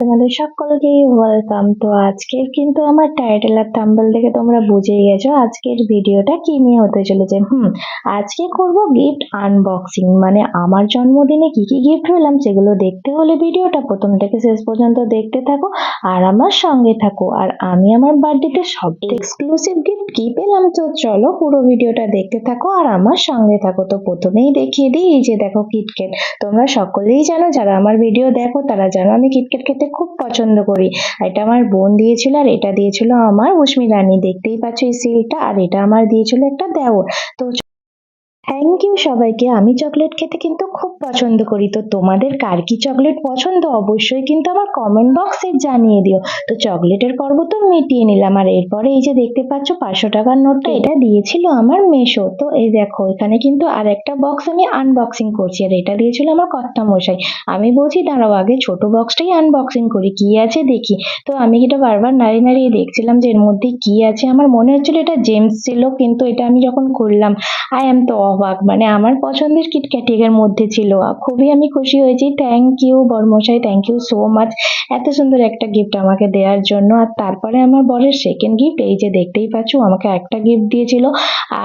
তোমাদের সকলকেই ওয়েলকাম। তো আজকের কিন্তু আমার টাইটেল আর থাম্বনেল দেখে তোমরা বুঝেই গেছো আজকের ভিডিওটা কি নিয়ে হতে চলেছে। আজকে করব গিফট আনবক্সিং, মানে আমার জন্মদিনে কি কি গিফট পেলাম সেগুলো দেখতে হলে ভিডিওটা প্রথম থেকে শেষ পর্যন্ত দেখতে থাকো আর আমার সঙ্গে থাকো। আর আমি আমার বার্থডেতে সব এক্সক্লুসিভ গিফট কি পেলাম, তো চলো পুরো ভিডিওটা দেখতে থাকো আর আমার সঙ্গে থাকো। তো প্রথমেই দেখিয়ে দিই, এই যে দেখো কিটক্যাট। তোমরা সকলেই জানো, যারা আমার ভিডিও দেখো তারা জানো আমি কিটক্যাট খেতে খুব পছন্দ করি। এটা আমার বোন দিয়েছিল আর এটা দিয়েছিল আমার উস্মি রানী, দেখতেই পাচ্ছ এই সিলটা। আর এটা আমার দিয়েছিল একটা দেওর। তো থ্যাংক ইউ সবাইকে। আমি চকলেট খেতে কিন্তু খুব পছন্দ করি। তো তোমাদের কার কি চকলেট পছন্দ অবশ্যই কিন্তু আমার কমেন্ট বক্সে জানিয়ে দিও। তো চকলেটের পর্ব তো মিটিয়ে নিলাম, আর এরপরে এই যে দেখতে পাচ্ছ 500 টাকার নোটটা, এটা দিয়েছিল আমার মেশো। তো এই দেখো এখানে কিন্তু আর একটা বক্স আমি আনবক্সিং করছি, আর এটা দিয়েছিল আমার কর্তামশাই। আমি বলছি দাঁড়াও আগে ছোট বক্সটাই আনবক্সিং করি, কি আছে দেখি। তো আমি এটা বারবার নাড়িয়ে নাড়িয়ে দেখছিলাম যে এর মধ্যে কি আছে। আমার মনে হচ্ছিল এটা জেমস ছিল, কিন্তু এটা আমি যখন খুললাম আই এম তো অবাক, মানে আমার পছন্দের কিটক্যাটের মধ্যে ছিল। খুবই আমি খুশি হয়েছি। থ্যাংক ইউ বরমশাই, থ্যাংক ইউ সো মাচ এত সুন্দর একটা গিফট আমাকে দেওয়ার জন্য। আর তারপরে আমার বরের সেকেন্ড গিফট, এই যে দেখতেই পাচ্ছ আমাকে একটা গিফট দিয়েছিল।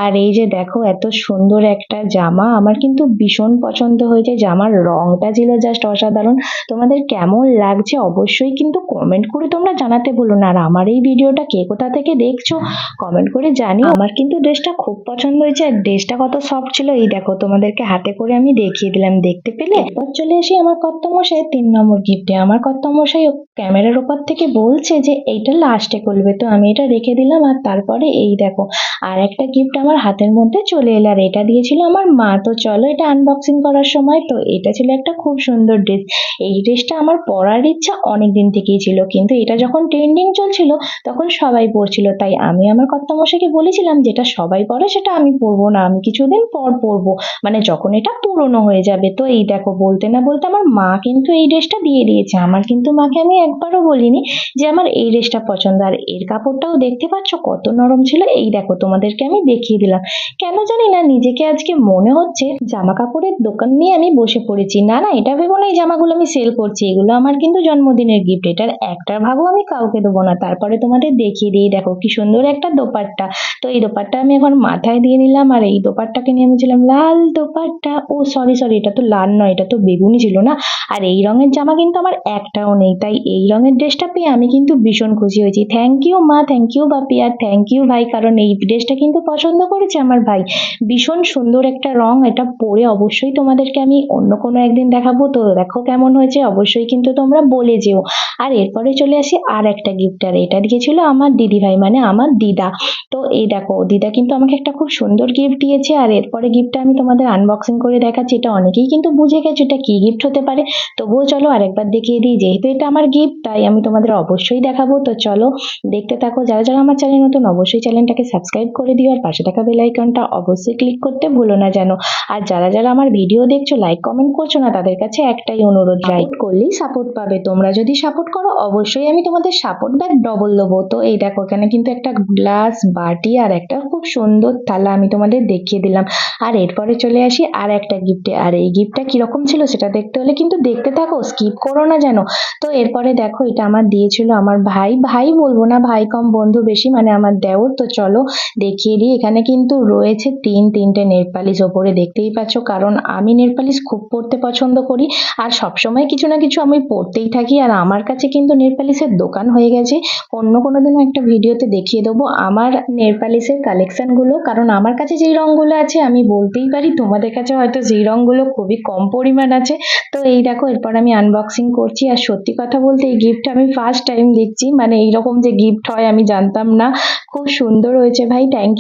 আর এই যে দেখো এত সুন্দর একটা জামা, আমার কিন্তু ভীষণ পছন্দ হয়েছে। জামার রংটা ছিল জাস্ট অসাধারণ। তোমাদের কেমন লাগছে অবশ্যই কিন্তু কমেন্ট করে তোমরা জানাতে ভুলো না। আর আমার এই ভিডিওটা কে কোথা থেকে দেখছো কমেন্ট করে জানিও। আমার কিন্তু ড্রেসটা খুব পছন্দ হয়েছে, আর ড্রেসটা কত সফট ছিল এই দেখো তোমাদেরকে হাতে করে আমি দেখিয়ে দিলাম, দেখতে পেলে। এরপর চলে আসি আমার কর্তামশাই 3 নম্বর গিফটে। আমার কর্তামশাই ক্যামেরার উপর থেকে বলছে যে এইটা লাস্টে করবে, তো আমি এটা রেখে দিলাম। আর তারপরে এই দেখো আর একটা গিফট আমার হাতের মধ্যে চলে এলো, আর এটা দিয়েছিল আমার মা। তো চলো এটা আনবক্সিং করার সময়। তো এটা ছিল একটা খুব সুন্দর ড্রেস। এই ড্রেসটা আমার পরার ইচ্ছা অনেক দিন থেকেই ছিল, কিন্তু এটা যখন ট্রেন্ডিং চলছিল তখন সবাই পরছিল, তাই আমি আমার কর্তামশাইকে বলেছিলাম যেটা সবাই পরে সেটা আমি পরবো না, আমি কিছুদিন পর পরবো, মানে যখন এটা পুরনো হয়ে যাবে। তো এই দেখো বলতে না বলতে আমার মা কিন্তু এই ড্রেসটা দিয়ে দিয়েছে। আমার কিন্তু মাকে আমি একবারও বলিনি যে আমার এই ড্রেসটা পছন্দ। আর এর কাপড়টাও দেখতে পাচ্ছ কত নরম ছিল, এই দেখো তোমাদেরকে আমি দেখিয়ে দিলাম। কেন জানি না নিজেকে আজকে মনে হচ্ছে জামা কাপড়ের দোকান নিয়ে আমি বসে পড়েছি। না না, এটা ভেবো না এই জামাগুলো আমি সেল করছি, এগুলো আমার কিন্তু জন্মদিনের গিফট, এটার একটার ভাগও আমি কাউকে দেবো না। তারপরে তোমাদের দেখিয়ে দিই, দেখো কি সুন্দর একটা দোপাট্টা। তো এই দোপাট্টা আমি এখন মাথায় দিয়ে নিলাম, আর এই দোপাট্টাকে নিয়ে আমি ছিলাম লাল দোপাট্টা। ও সরি সরি, এটা তো লাল নয়, এটা তো বেগুনি ছিল না। আর এই রঙের জামা কিন্তু আমার একটাও নেই, তাই এই রঙের ড্রেসটা পেয়ে আমি কিন্তু ভীষণ খুশি হয়েছি। থ্যাংক ইউ মা, থ্যাংক ইউ বাপি, আর থ্যাংক ইউ ভাই, কারণ এই ড্রেসটা কিন্তু পছন্দ করেছে আমার ভাই। ভীষণ সুন্দর একটা রং, এটা পরে অবশ্যই তোমাদেরকে আমি অন্য কোনো একদিন দেখাবো। তো দেখো কেমন হয়েছে অবশ্যই কিন্তু তোমরা বলে যেও। আর এরপরে চলে আসি আর একটা গিফট, আর এটা দিয়েছিল আমার দিদি ভাই, মানে আমার দিদা। তো এই দেখো দিদা কিন্তু আমাকে একটা খুব সুন্দর গিফট দিয়েছে। আর এরপরে গিফটটা আমি তোমাদের আনবক্সিং করে দেখাচ্ছি। এটা অনেকেই কিন্তু বুঝে গেছো এটা কি গিফট হতে পারে, তবুও চলো আরেকবার দেখিয়ে দিই। যেহেতু এটা আমার গিফট তাই আমি তোমাদের অবশ্যই দেখাবো। তো চলো দেখতে থাকো। যারা যারা আমার চ্যানেল নতুন অবশ্যই চ্যানেলটাকে সাবস্ক্রাইব করে দিও, আর পাশে থাকা বেল আইকনটা অবশ্যই ক্লিক করতে ভুলো না যেন। আর যারা যারা আমার ভিডিও দেখছো লাইক কমেন্ট করছো না, তাদের কাছে একটাই অনুরোধ, লাইক করলেই সাপোর্ট পাবে। তোমরা যদি সাপোর্ট করো অবশ্যই আমি তোমাদের সাপোর্ট ব্যাক ডবল দেবো। তো এই দেখো এখানে কিন্তু একটা গ্লাস বাটি আর একটা খুব সুন্দর থালা আমি তোমাদের দেখিয়ে দিলাম। আর এরপরে চলে আসি আর একটা গিফটে, আর এই গিফটটা কিরকম ছিল সেটা দেখতে হলে কিন্তু দেখতে থাকো, স্কিপ করো না যেন। তো এরপরে দেখো এটা আমার দিয়েছিল আমার ভাই, ভাই বলবো না ভাই কম বন্ধু বেশি, মানে আমার দেওর। তো চলো দেখিয়ে দিই। এখানে কিন্তু রয়েছে তিনটে নেল পালিশ, ওপরে দেখতেই পাচ্ছ, কারণ আমি নেল পালিশ খুব পরতে পছন্দ করি আর সবসময় কিছু না কিছু আমি পরতেই থাকি। আর আমার কাছে কিন্তু নেল পালিশের দোকান হয়ে গেছে, অন্য কোনো দিনও একটা ভিডিওতে দেখিয়ে দেবো আমার নেল পালিশের কালেকশনগুলো, কারণ আমার কাছে যেই রঙগুলো আছে আমি বলতেই পারি তোমাদের কাছে হয়তো যেই রঙগুলো খুবই কম পরিমাণ আছে। তো এই দেখো এরপর আমি আনবক্সিং করছি। আর সত্যি কথা বলতে এই গিফট আমি ফার্স্ট টাইম দেখছি, মানে এইরকম যে গিফট হয় আমি জানতাম না। খুব সুন্দর হয়েছে ভাই, থ্যাংক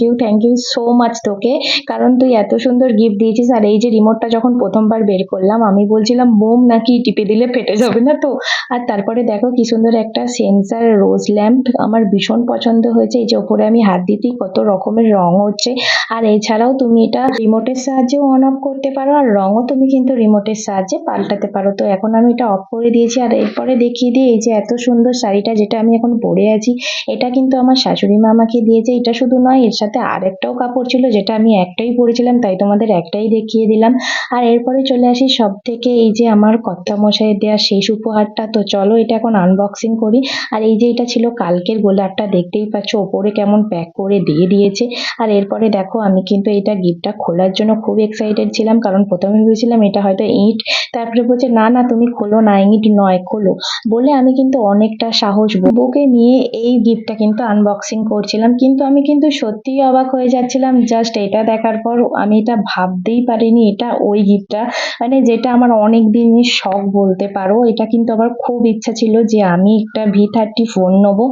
ইউ সো মাচ তোকে, কারণ তুই এত সুন্দর গিফট দিয়েছিস। আর এই যে রিমোটটা যখন প্রথমবার বের করলাম আমি বলছিলাম বোম নাকি টিপে দিলে ফেটে যাবে না তো। আর তারপরে দেখো কি সুন্দর একটা সেন্সার রোজ ল্যাম্প, আমার ভীষণ পছন্দ হয়েছে। এই যে ওপরে আমি হাত দিতেই কত রকমের রং হচ্ছে। আর এছাড়াও তুমি এটা এটা রিমোটের সাহায্যেও অন অফ করতে পারো, আর রঙও তুমি কিন্তু রিমোটের সাহায্যে পাল্টাতে পারো। তো এখন আমি এটা অফ করে দিয়েছি, আর এরপরে দেখিয়ে দিই এই যে এত সুন্দর শাড়িটা যেটা আমি এখন পরে আছি, এটা কিন্তু আমার শাশুড়ি মা আমাকে দিয়েছে। এটা শুধু নয়, এর সাথে আরেকটাও কাপড় ছিল যেটা আমি একটাই পরেছিলাম, তাই তোমাদের একটাই দেখিয়ে দিলাম। আর এরপরে চলে আসি সব থেকে এই যে আমার কর্তামশাইয়ের দেওয়া শেষ উপহারটা। তো চলো এটা এখন আনবক্সিং করি। আর এই যে এটা ছিল কালকের গোলাপটা, দেখতেই পাচ্ছ ওপরে কেমন প্যাক করে দিয়ে দিয়েছে। আর এরপরে দেখো আমি কিন্তু এটা গিফটটা খোলার জন্য খুব এক্সাইটেড ছিলাম, কারণ প্রথমে ভেবেছিলাম এটা হয়তো ইঁট, তারপরে বলছে না না তুমি খোলো না, ইঁট নয় খোলো, বলে আমি কিন্তু অনেকটা সাহস বুকে নিয়ে এই গিফটটা কিন্তু আনবক্সিং করছিলাম। কিন্তু আমি কিন্তু সত্যিই অবাক হয়ে যাচ্ছিলাম জাস্ট এটা দেখার পর। আমি এটা ভাবতেই পারিনি এটা ওই গিফটটা, মানে যেটা আমার অনেক দিনের শখ বলতে পারো। এটা কিন্তু আমার খুব ইচ্ছা ছিল যে আমি একটা V30 ফোন নেবো,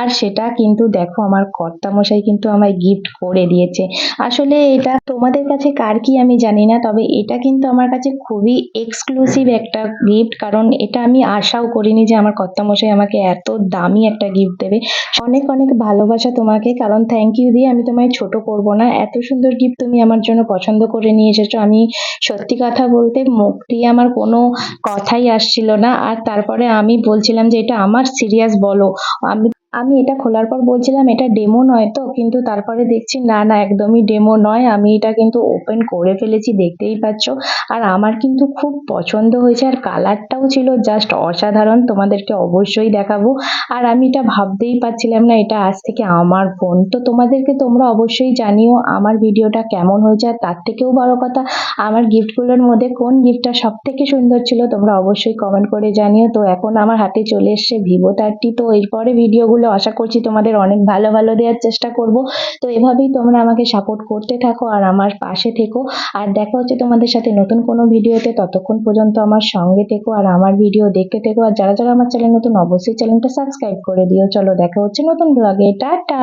আর সেটা কিন্তু দেখো আমার কর্তামশাই কিন্তু আমায় গিফট করে দিয়েছে। আসলে এটা তোমাদের কাছে কার কি আমি জানি না, তবে এটা কিন্তু আমার কাছে খুবই এক্সক্লুসিভ একটা গিফট, কারণ এটা আমি আশাও করিনি যে আমার কর্তামশাই আমাকে এত দামি একটা গিফট দেবে। অনেক অনেক ভালোবাসা তোমাকে, কারণ থ্যাংক ইউ দিয়ে আমি তোমায় ছোট করব না, এত সুন্দর গিফট তুমি আমার জন্য পছন্দ করে নিয়ে এসেছো। আমি সত্যি কথা বলতে মুখ দিয়ে আমার কোনো কথাই আসছিল না। আর তারপরে আমি বলছিলাম যে এটা আমার, সিরিয়াস বলো। আমি আমি এটা খোলার পর বলছিলাম এটা ডেমো নয় তো, কিন্তু তারপরে দেখছি না না একদমই ডেমো নয়, আমি এটা কিন্তু ওপেন করে ফেলেছি, দেখতেই পাচ্ছ। আর আমার কিন্তু খুব পছন্দ হয়েছে, আর কালারটাও ছিল জাস্ট অসাধারণ, তোমাদেরকে অবশ্যই দেখাবো। আর আমি এটা ভাবতেই পারছিলাম না এটা আজ থেকে আমার ফোন। তো তোমরা অবশ্যই জানিও আমার ভিডিওটা কেমন হয়েছে, আর তার থেকেও বড় কথা আমার গিফটগুলোর মধ্যে কোন গিফটটা সব থেকে সুন্দর ছিল তোমরা অবশ্যই কমেন্ট করে জানিও। তো এখন আমার হাতে চলে এসছে Vivo30। তো এরপরে ভিডিওগুলো আশা করছি তোমাদের অনেক ভালো ভালো দেওয়ার চেষ্টা করব। তো এভাবেই তোমরা আমাকে সাপোর্ট করতে থাকো আর আমার পাশে থেকো। আর দেখা হচ্ছে তোমাদের সাথে নতুন কোনো ভিডিওতে, ততক্ষণ পর্যন্ত আমার সঙ্গে থেকো আর আমার ভিডিও দেখতে থেকো। আর যারা যারা আমার চ্যানেল নতুন অবশ্যই চ্যানেলটা সাবস্ক্রাইব করে দিও। চলো দেখা হচ্ছে নতুন ব্লগে, টাটা।